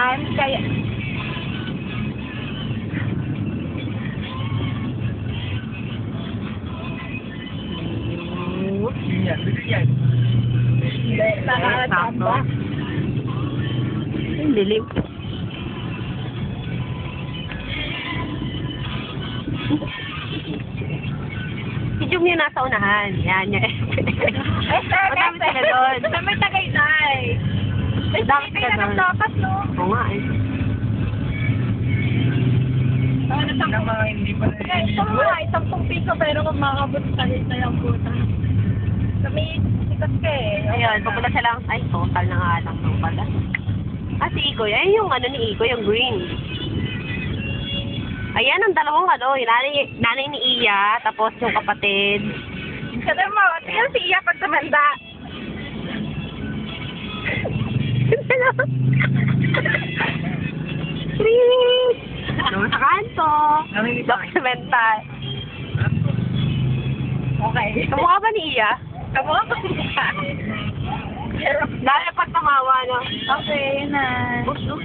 yan. Kaya... Yan, yan. Hindi, nakakatamba. Ang dilim. Si Jung yung nasa unahan. Yan, yan. Madami sila doon. Sa may Tagaytay. Madami sila Kaya doon. dapat, no? Oo nga eh. Ano sa Mga hindi pa na Kaya ito mga 10 piso pero kung makakabot sa Tagaytay ang puta. Kami, sikat ka eh. Ayun, pupunta sila. Ay, total na nga lang nung pala. Ah, si Ikoy. Ayun yung ano ni Ikoy, yung green. Ayan, ang dalawang ano, yung nanay ni Iya, tapos yung kapatid. Kasi mo, tingnan si Iya pag tumanda. Please! Doon sa kanto. Nanginginig pa. Documental. Okay. Kamukha ba ni Iya? Kamukha pa siya. Dahil pag tumawa, no? Okay, na. Puso.